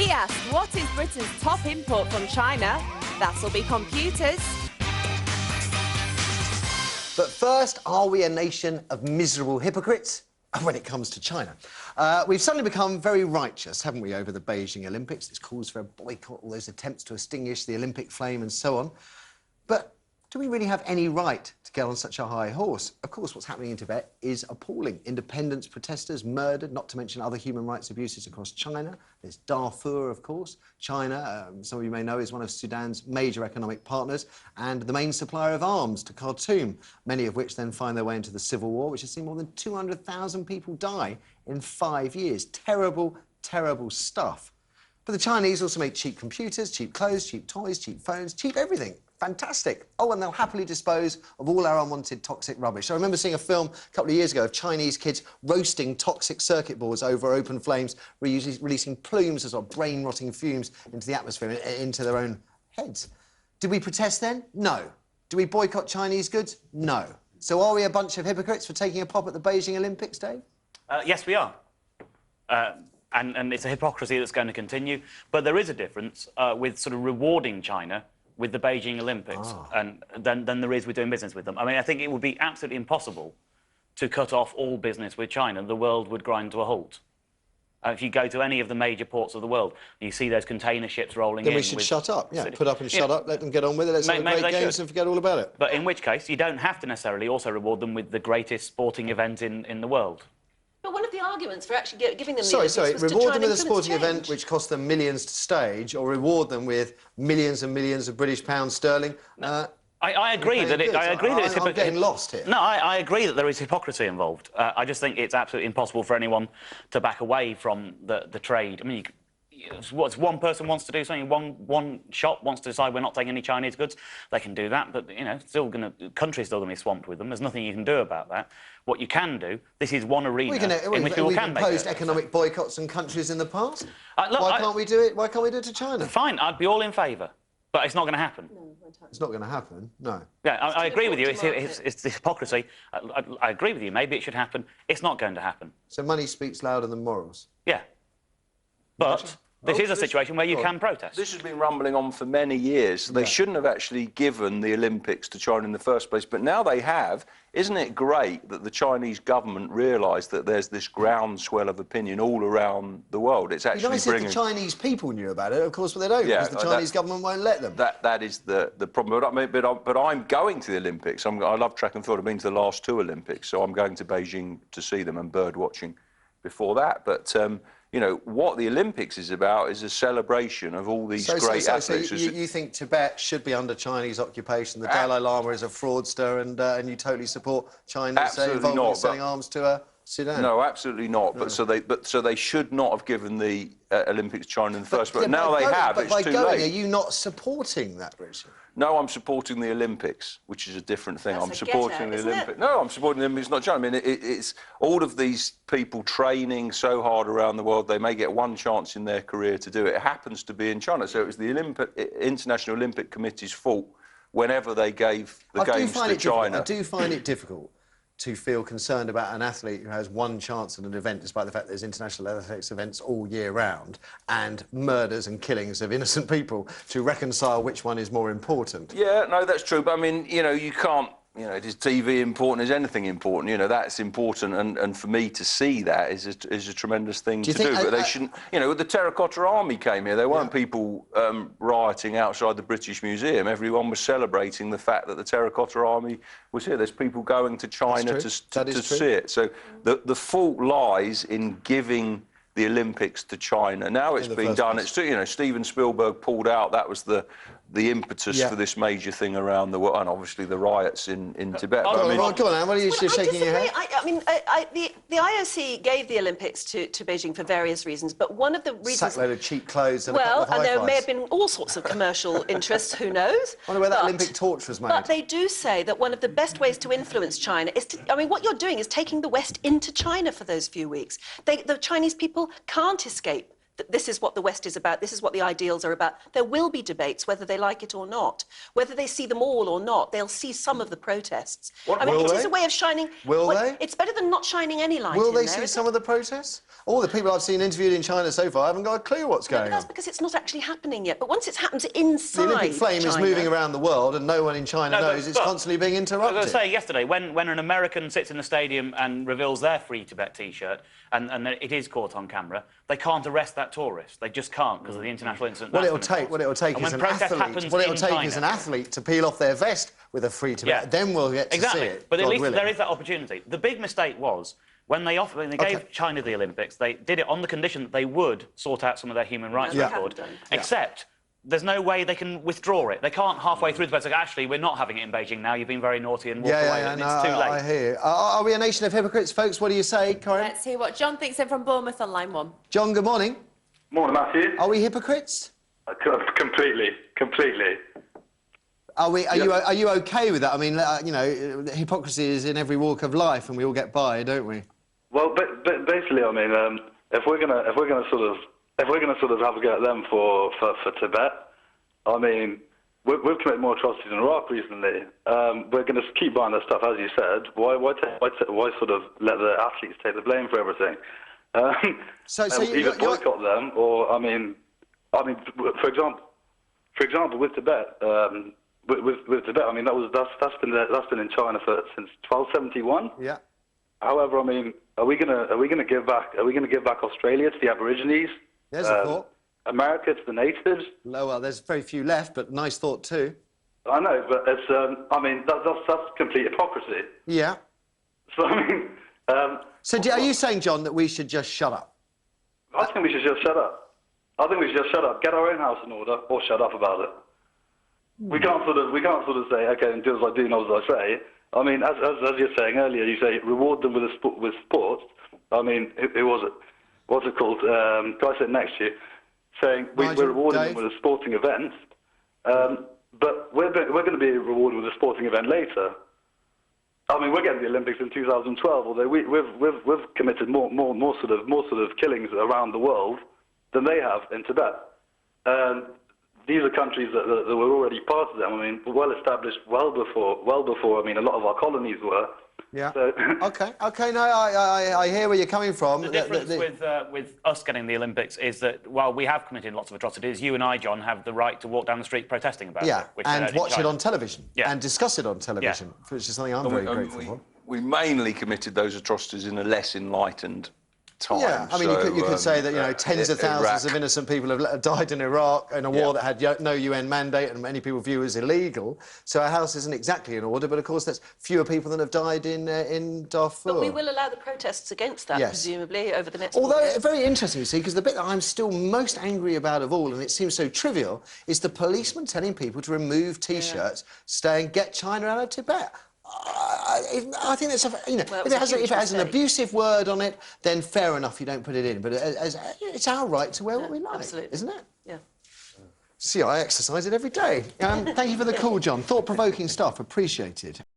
We asked, what is Britain's top import from China? That'll be computers. But first, are we a nation of miserable hypocrites when it comes to China? We've suddenly become very righteous, haven't we, over the Beijing Olympics? There's calls for a boycott, all those attempts to extinguish the Olympic flame and so on. But do we really have any right to get on such a high horse? Of course, what's happening in Tibet is appalling. Independence protesters murdered, not to mention other human rights abuses across China. There's Darfur, of course. China, some of you may know, is one of Sudan's major economic partners and the main supplier of arms to Khartoum, many of which then find their way into the civil war, which has seen more than 200,000 people die in 5 years. Terrible, terrible stuff. But the Chinese also make cheap computers, cheap clothes, cheap toys, cheap phones, cheap everything. Fantastic. Oh, and they'll happily dispose of all our unwanted toxic rubbish. I remember seeing a film a couple of years ago of Chinese kids roasting toxic circuit boards over open flames, releasing plumes of sort of brain-rotting fumes into the atmosphere, into their own heads. Did we protest then? No. Do we boycott Chinese goods? No. So are we a bunch of hypocrites for taking a pop at the Beijing Olympics, Dave? Yes, we are. And it's a hypocrisy that's going to continue. But there is a difference with sort of rewarding China with the Beijing Olympics and than there is with doing business with them. I mean, I think it would be absolutely impossible to cut off all business with China. The world would grind to a halt. If you go to any of the major ports of the world, you see those container ships rolling in. Then we should shut up, yeah. Put up and shut up, let them get on with it. Let's have great games and forget all about it. But in which case, you don't have to necessarily also reward them with the greatest sporting event in the world. But one of the arguments for actually giving them Sorry, was reward them with a sporting event which cost them millions to stage, or reward them with millions and millions of British pounds sterling. I agree that it's I'm getting lost here. No, I agree that there is hypocrisy involved. I just think it's absolutely impossible for anyone to back away from the trade. I mean, one person wants to do something, one shop wants to decide we're not taking any Chinese goods, they can do that, but, you know, country's still going to be swamped with them. There's nothing you can do about that. What you can do, this is one arena in which people can make it. We've imposed economic boycotts on countries in the past. Why can't we do it? Why can't we do it to China? Fine, I'd be all in favour, but it's not going to happen. No, it's not going to happen, no. Yeah, I agree with you. It's the hypocrisy. I agree with you. Maybe it should happen. It's not going to happen. So money speaks louder than morals? Yeah. But this is a situation where you can protest. This has been rumbling on for many years. They shouldn't have actually given the Olympics to China in the first place, but now they have. Isn't it great that the Chinese government realised that there's this groundswell of opinion all around the world? It's actually bringing... the Chinese people knew about it, of course, but they don't, because the Chinese government won't let them. That is the problem. But I'm going to the Olympics. I love track and field. I've been to the last 2 Olympics, so I'm going to Beijing to see them and bird watching before that. But... you know, what the Olympics is about is a celebration of all these great athletes. So you think Tibet should be under Chinese occupation, the Dalai Lama is a fraudster, and you totally support China's involvement in selling arms to Sudan? No, absolutely not. No. But so they should not have given the Olympics to China in the first place. But now they have. It's too late. Are you not supporting that, Richard? No, I'm supporting the Olympics, which is a different thing. I'm supporting the Olympics. No, I'm supporting the Olympics, not China. I mean, it's all of these people training so hard around the world. They may get one chance in their career to do it. It happens to be in China. So it was the International Olympic Committee's fault whenever they gave the Games to China. I do find it difficult to feel concerned about an athlete who has one chance at an event, despite the fact there's international athletics events all year round, and murders and killings of innocent people, to reconcile which one is more important. Yeah, no, that's true. But, I mean, you know, you can't... You know, is TV important? Is anything important? You know, that's important, and for me to see that is a tremendous thing to do. But they shouldn't... You know, the Terracotta Army came here. There weren't people rioting outside the British Museum. Everyone was celebrating the fact that the Terracotta Army was here. There's people going to China to see it. So the fault lies in giving the Olympics to China. Now it's been done. It's, you know, Steven Spielberg pulled out. That was the impetus for this major thing around the world, and obviously the riots in Tibet. Go on, Anne, what are you shaking your head? I mean, the IOC gave the Olympics to Beijing for various reasons, but one of the reasons... Sackload of cheap clothes and a couple of and there may have been all sorts of commercial interests, who knows? I wonder where that Olympic torch was made. But they do say that one of the best ways to influence China is to... I mean, what you're doing is taking the West into China for those few weeks. The Chinese people can't escape that this is what the West is about, this is what the ideals are about. There will be debates, whether they like it or not. Whether they see them all or not, they'll see some of the protests. I mean, it is a way of shining... Will they? It's better than not shining any light Will in they there, see some of the protests? All the people I've seen interviewed in China so far haven't got a clue what's going on. That's because it's not actually happening yet. But once it happens inside The Olympic flame is moving around the world and no one in China knows it's constantly being interrupted. As I was saying yesterday, when an American sits in the stadium and reveals their Free Tibet T-shirt and it is caught on camera, they can't arrest that tourist. They just can't because of the international incident. What it'll take is an athlete to peel off their vest with a Free Tibet. Then we'll get to see it. But at least there is that opportunity. The big mistake was when they gave China the Olympics, they did it on the condition that they would sort out some of their human rights record. Except there's no way they can withdraw it. They can't halfway through the process say, actually, we're not having it in Beijing now. You've been very naughty and walk away. And it's too late. I hear you. Are we a nation of hypocrites, folks? What do you say, Corinne? Let's hear what John thinks in from Bournemouth on line 1. John, good morning. Morning, Matthew. Are we hypocrites? Completely. Are you OK with that? I mean, you know, hypocrisy is in every walk of life, and we all get by, don't we? Well, basically, I mean, if we're gonna sort of have a go at them for Tibet, I mean, we've committed more atrocities in Iraq recently. We're going to keep buying their stuff, as you said. Why sort of let the athletes take the blame for everything? So either boycott them, or I mean, for example, with Tibet, with Tibet, I mean that's been in China since 1271. Yeah. However, I mean, are we gonna give back Australia to the Aborigines? There's a thought. America to the natives. Well, there's very few left, but nice thought too. I know, but it's I mean that's complete hypocrisy. Yeah. So I mean. So are you saying, John, that we should just shut up? I think we should just shut up. I think we should just shut up, get our own house in order, or shut up about it. We can't sort of say, okay, and do as I do, not as I say. I mean, as you're saying earlier, you say reward them with sports. I mean, who was it? What's it called? Guy sitting next to you, saying we're rewarding them with a sporting event, but we're going to be rewarded with a sporting event later. I mean, we're getting the Olympics in 2012, although we've committed more sort of killings around the world than they have in Tibet. These are countries that were already part of them. I mean, well established well before. I mean, a lot of our colonies were. Yeah. So Okay. No, I hear where you're coming from. The difference with us getting the Olympics is that while we have committed lots of atrocities, you and I, John, have the right to walk down the street protesting about it. Yeah, and watch it on television and discuss it on television, which is something I'm very grateful for. We mainly committed those atrocities in a less enlightened time. Yeah, I mean, you could say that, you know, tens of thousands of innocent people have died in Iraq in a war that had no UN mandate and many people view as illegal. So our house isn't exactly in order, but of course that's fewer people than have died in Darfur. But we will allow the protests against that, presumably, over the next... Although, very interesting, you see, because the bit that I'm still most angry about of all, and it seems so trivial, is the policeman telling people to remove T-shirts, saying, get China out of Tibet. I think that's, you know, if it has an abusive word on it, then fair enough, you don't put it in. But it's our right to wear what we like, isn't it? Yeah. See, I exercise it every day. Thank you for the call, John. Thought-provoking stuff, appreciated.